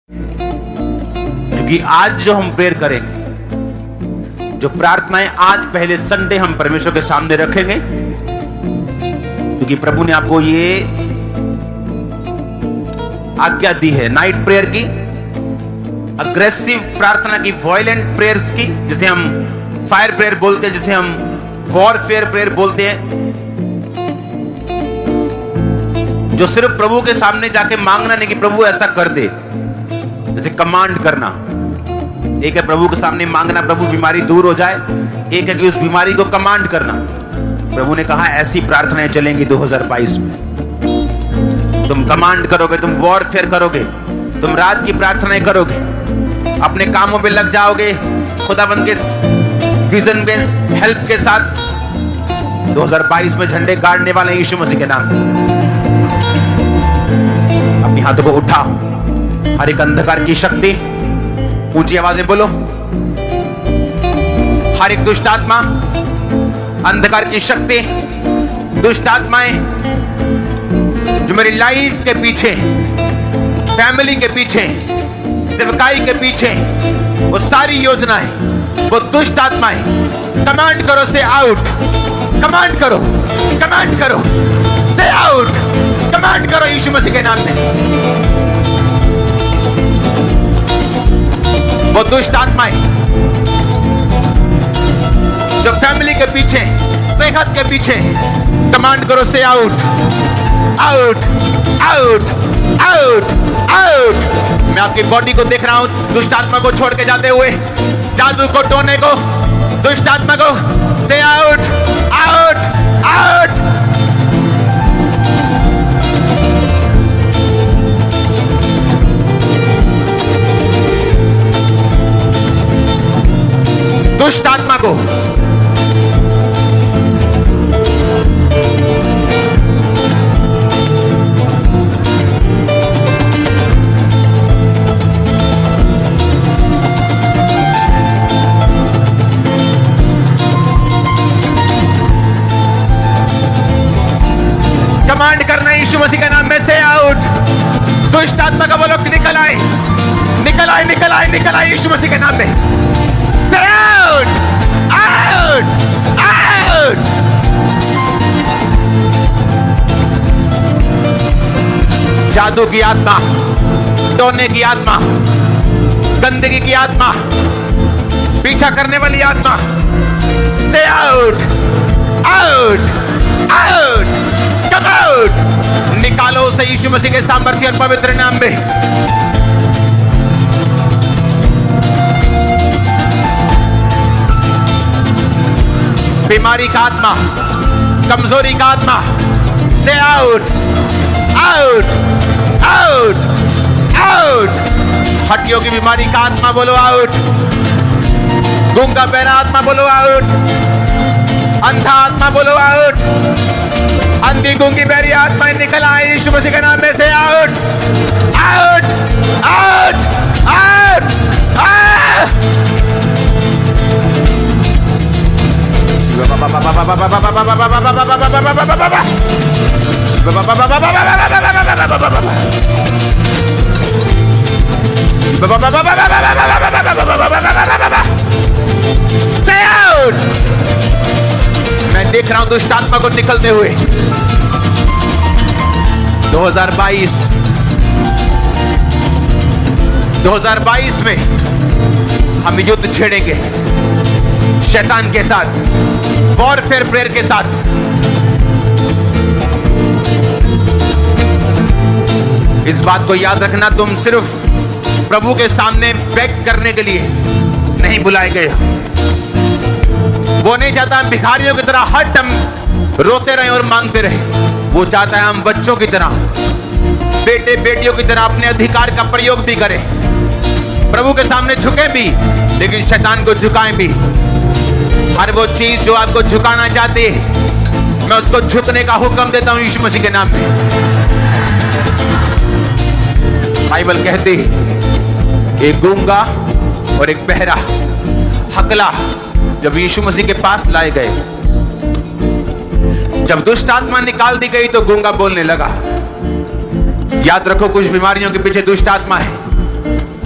क्योंकि आज जो हम प्रेयर करेंगे, जो प्रार्थनाएं आज पहले संडे हम परमेश्वर के सामने रखेंगे, क्योंकि प्रभु ने आपको ये आज्ञा दी है नाइट प्रेयर की, अग्रेसिव प्रार्थना की, वॉयलेंट प्रेयर्स की, जिसे हम फायर प्रेयर बोलते हैं, जिसे हम वॉरफेयर प्रेयर बोलते हैं, जो सिर्फ प्रभु के सामने जाके मांगना नहीं कि प्रभु ऐसा कर दे, जैसे कमांड करना। एक है प्रभु के सामने मांगना प्रभु बीमारी दूर हो जाए, एक है कि उस बीमारी को कमांड करना। प्रभु ने कहा ऐसी प्रार्थनाएं चलेंगी 2022 में। तुम कमांड करोगे, तुम वॉरफेयर करोगे, तुम रात की प्रार्थनाएं करोगे, अपने कामों पे लग जाओगे, खुदाबंद के विजन में हेल्प के साथ 2022 में झंडे गाड़ने वाले यीशु मसीह के नाम में। अपनी हाथों को उठाओ, हर एक अंधकार की शक्ति, ऊंची आवाजें बोलो, हर एक दुष्ट आत्मा, अंधकार की शक्ति, दुष्ट आत्माएं जो मेरी लाइफ के पीछे, फैमिली के पीछे, सेवकाई के पीछे, वो सारी योजनाएं, वो दुष्ट आत्माएं, कमांड करो से आउट, कमांड करो, कमांड करो से आउट, कमांड करो यीशु मसीह के नाम में। वो दुष्ट आत्माएं जो फैमिली के पीछे, सेहत के पीछे, कमांड करो से out, out, out, out, out. मैं आपकी बॉडी को देख रहा हूं, दुष्ट आत्मा को छोड़ के जाते हुए, जादू को, टोने को, दुष्ट आत्मा को से आउट, आउट, आउट। दुष्ट आत्मा को कमांड करना यीशु मसीह के नाम में से आउट। दुष्ट आत्मा का बोलो कि निकल आए, निकल आए, निकल आए, निकल आए यीशु मसीह के नाम में से आउट, आउट, आउट। जादू की आत्मा, टोने की आत्मा, गंदगी की आत्मा, पीछा करने वाली आत्मा से out, out, out, come out. निकालो उसे यीशु मसीह के सामर्थ्य और पवित्र नाम में। बीमारी का आत्मा, कमजोरी का आत्मा से आउट, आउट, आउट, आउट। हड्डियों की बीमारी का आत्मा बोलो आउट, गूंगा बहरा आत्मा बोलो आउट, अंधा आत्मा बोलो आउट, अंधी गूंगी बहरी आत्मा निकल आए यीशु मसीह के नाम में से out, out, out, out, out. Say out! मैं देख रहा हूं दुष्ट आत्मा को निकलते हुए। 2022 में हम युद्ध छेड़ेंगे शैतान के साथ, वॉरफेयर प्रेयर के साथ। इस बात को याद रखना, तुम सिर्फ प्रभु के सामने बेग करने के लिए नहीं बुलाए गए। वो नहीं चाहता हम भिखारियों की तरह हर टाइम रोते रहे और मांगते रहे। वो चाहता है हम बच्चों की तरह, बेटे बेटियों की तरह अपने अधिकार का प्रयोग भी करें, प्रभु के सामने झुके भी, लेकिन शैतान को झुकाएं भी। हर वो चीज जो आपको झुकाना चाहती है, मैं उसको झुकने का हुक्म देता हूं यीशु मसीह के नाम में। बाइबल कहती है एक गूंगा और एक बहरा, हकला जब यीशु मसीह के पास लाए गए, जब दुष्ट आत्मा निकाल दी गई तो गूंगा बोलने लगा। याद रखो, कुछ बीमारियों के पीछे दुष्ट आत्मा है,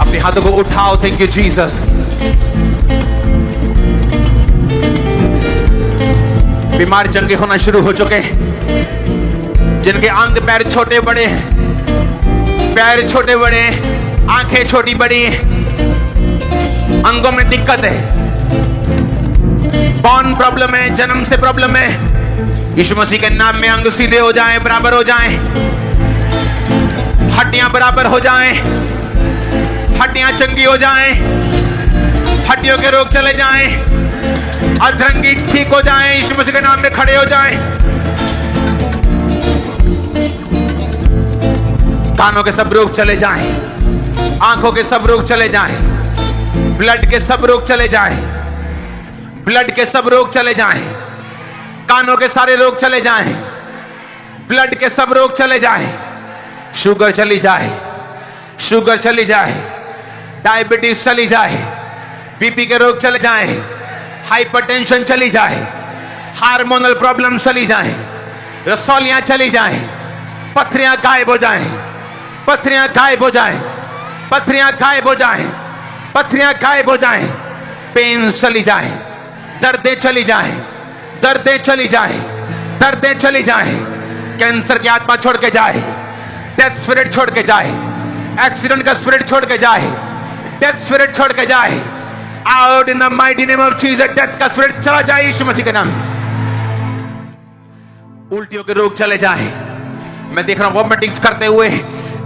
अपने हाथों को उठाओ। Thank you Jesus. बीमार चंगे होना शुरू हो चुके, जिनके अंग पैर छोटे बड़े, पैर छोटे बड़े, आंखें छोटी बड़ी, अंगों में दिक्कत है, बॉर्न प्रॉब्लम है, जन्म से प्रॉब्लम है, यीशु मसीह के नाम में अंग सीधे हो जाएं, बराबर हो जाएं, हड्डियां बराबर हो जाएं, हड्डियां चंगी हो जाएं, हड्डियों के रोग चले जाएं, अधरंगी ठीक हो जाएं, यीशु मसीह के नाम में खड़े हो जाएं। कानों के सब रोग चले जाएं, आंखों के सब रोग चले जाएं, ब्लड के सब रोग चले जाएं, ब्लड के सब रोग चले जाएं, कानों के सारे रोग चले जाएं, ब्लड के सब रोग चले जाएं, शुगर चली जाए, शुगर चली जाए, डायबिटीज चली जाए, बीपी के रोग चले जाएं, हाइपरटेंशन चली जाए, हार्मोनल प्रॉब्लम चली जाए, रसौलियां चली जाएं, पथरियां गायब हो जाएं, पथरियां गायब हो जाएं, पथरियां गायब हो जाएं, पथरियां गायब हो जाएं, पेन चली जाएं, दर्दें चली जाएं, दर्दें चली जाएं, दर्दें चली जाएं, कैंसर की आत्मा छोड़ के जाए, डेथ स्पिरिट छोड़ के जाए, एक्सीडेंट का स्पिरिट छोड़ के जाए, डेथ स्पिरिट छोड़ के जाए, out in the mighty name of Jesus. Death का स्पिरिट चला जाए यीशु मसीह के नाम में। उल्टियों के रोग चले जाए। मैं देख रहा हूं वॉमिटिंग्स करते हुए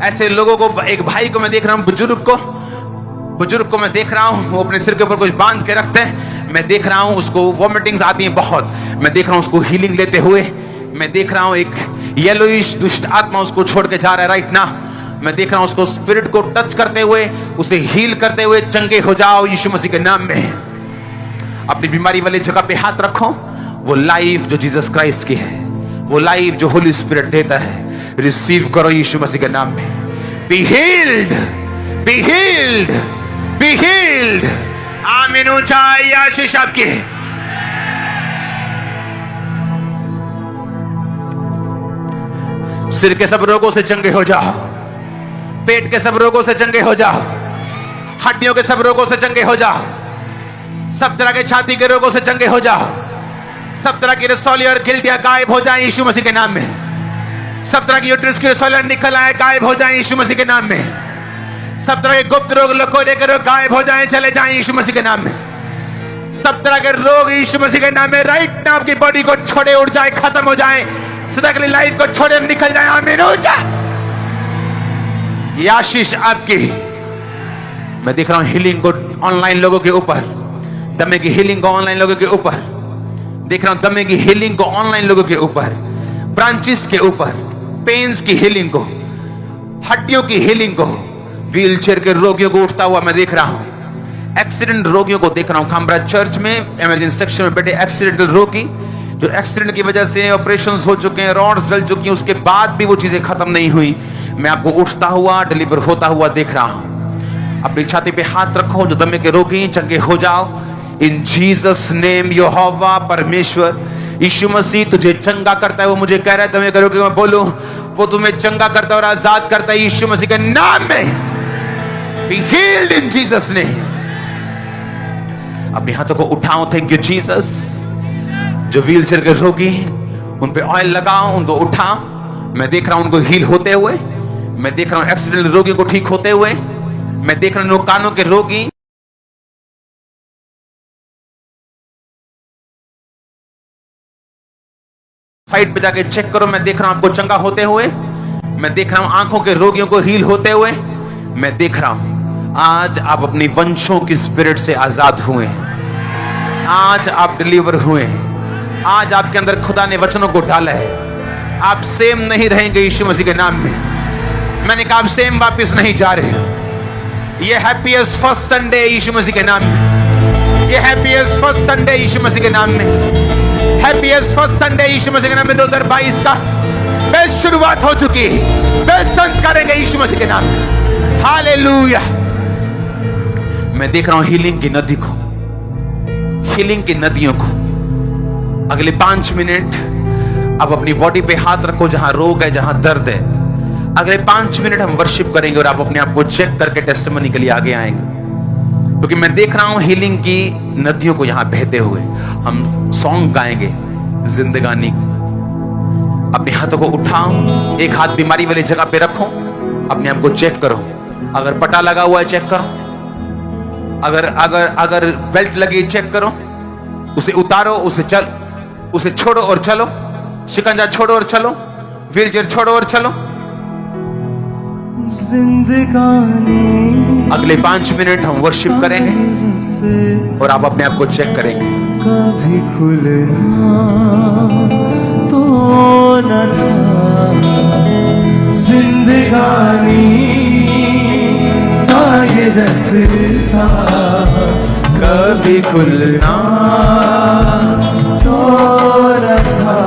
ऐसे लोगों को, एक भाई को मैं देख रहा हूं, बुजुर्ग को मैं देख रहा हूं, वो अपने सिर के ऊपर कुछ बांध के रखते हैं, मैं देख रहा हूं उसको वॉमिटिंग्स आती हैं बहुत, मैं देख रहा हूं उसको हीलिंग लेते हुए, मैं देख रहा हूं एक येलोइश दुष्ट आत्मा उसको छोड़ के जा रहा है राइट ना, मैं देख रहा हूं उसको स्पिरिट को टच करते हुए, उसे हील करते हुए, चंगे हो जाओ यीशु मसीह के नाम में। अपनी बीमारी वाली जगह पे हाथ रखो। वो लाइफ जो जीसस क्राइस्ट की है, वो लाइफ जो होली स्पिरिट देता है, रिसीव करो यीशु मसीह के नाम में। Be healed, be healed, be healed. आमीन। ऊंचाई आशीष आपकी। सिर के सब रोगों से चंगे हो जाओ, पेट के सब रोगों से चंगे हो जाओ, हड्डियों के सब रोगों से चंगे हो जाओ, सब तरह के छाती के रोगों से चंगे हो जाओ, सब तरह की रसौली और गिल्टियां गायब हो जाएं यीशु मसीह के नाम में। सब तरह की यूट्रस की रसौलियां निकल आए, गायब हो जाएं यीशु मसीह के नाम में। सब तरह के गुप्त रोग, लकोरे के रोग गायब हो जाएं, चले जाएं यीशु मसीह के नाम में। सब तरह के रोग यीशु मसीह के नाम में राइट नाम की बॉडी को छोड़े, उड़ जाए, खत्म हो जाए, सदा के लिए लाइफ को छोड़े निकल जाए। आमीन। हो जाए। ये आशीष आपकी। मैं देख रहा हूं हीलिंग को ऑनलाइन लोगों के ऊपर, दमे की हीलिंग को ऑनलाइन लोगों के ऊपर देख रहा हूं, दमे की हीलिंग को ऑनलाइन लोगों के ऊपर, ब्रांचेस के ऊपर, पेन्स की हीलिंग को, हड्डियों की हीलिंग को, व्हील चेयर के रोगियों को उठता हुआ मैं देख रहा हूं, एक्सीडेंट रोगियों को देख रहा हूं। खामरा चर्च में इमरजेंसी सेक्शन में बैठे एक्सीडेंटल रोगी जो एक्सीडेंट की वजह से ऑपरेशन हो चुके हैं, रॉड्स जल चुकी हैं, उसके बाद भी वो चीजें खत्म नहीं हुई, मैं आपको उठता हुआ, डिलीवर होता हुआ देख रहा हूं। अपनी छाती पे हाथ रखो। जो दमे के रोगी चंगे हो जाओ इन जीसस नेम। यहोवा परमेश्वर यीशु मसीह तुझे चंगा करता है। वो मुझे कह रहा है दमे के रोगी मैं बोलूं, वो तुम्हें चंगा करता है और आजाद करता है यीशु मसीह के नाम में। Be healed in Jesus name। अपने हाथों को उठाओ। Thank you Jesus. जो व्हील चेयर के रोगी उन पे ऑयल लगाओ, उनको उठाओ। मैं देख रहा हूं उनको हील होते हुए, मैं देख रहा हूं एक्सीडेंट रोगी को ठीक होते हुए, मैं देख रहा हूं कानों के रोगी साइड पे जाके चेक करो, मैं देख रहा हूं आपको चंगा होते हुए, मैं देख रहा हूं आंखों के रोगियों को हील होते हुए, मैं देख रहा हूं आज आप अपनी वंशों की स्पिरिट से आजाद हुए, आज आप डिलीवर हुए, आज आपके अंदर खुदा ने वचनों को डाला है। आप सेम नहीं रहेंगे यीशु मसीह के नाम में। मैंने कहा आप सेम वापस नहीं जा रहे हो। ये हैप्पीएस्ट फर्स्ट संडे यीशु मसीह के नाम में, ये हैप्पीएस्ट फर्स्ट संडे यीशु मसीह के नाम में, हैप्पीएस्ट फर्स्ट संडे यीशु मसीह के नाम में 2022 का बेस्ट शुरुआत हो चुकी है। बेस्ट संत करेंगे यीशु मसीह के नाम में। हालेलुया। मैं देख रहा हूं हीलिंग की नदी को, हीलिंग की नदियों को। अगले 5 मिनट अब अपनी बॉडी पे हाथ रखो जहां रोग है, जहां दर्द है। अगले 5 मिनट हम वर्शिप करेंगे और आप अपने आप को चेक करके टेस्टिमनी के लिए आगे आएंगे, क्योंकि मैं देख रहा हूं हीलिंग की नदियों को यहां बहते हुए। हम सॉन्ग गाएंगे जिंदगानी। अपने हाथों को उठाओ, एक हाथ बीमारी वाली जगह पे रखो, अपने आप को चेक करो। अगर पटा लगा हुआ है चेक करो, अगर अगर अगर बेल्ट लगी चेक करो, उसे उतारो, उसे छोड़ो और चलो। शिकंजा छोड़ो और चलो, व्हीलचेयर छोड़ो और चलो। जिंदगानी अगले 5 मिनट हम वर्शिप करेंगे और आप अपने आप को चेक करेंगे। कभी खुलना तो न था, जिंदगानी का ये रास्ता कभी खुलना तो न था।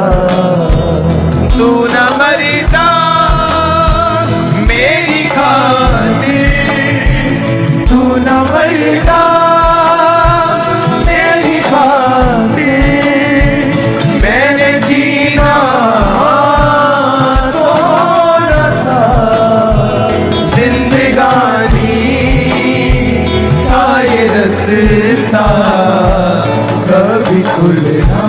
तू न मरता मेरी खातिर, तू न मरता मेरी खातिर, मैंने जीना तो न था, जिंदगानी का ये रास्ता कभी खुलना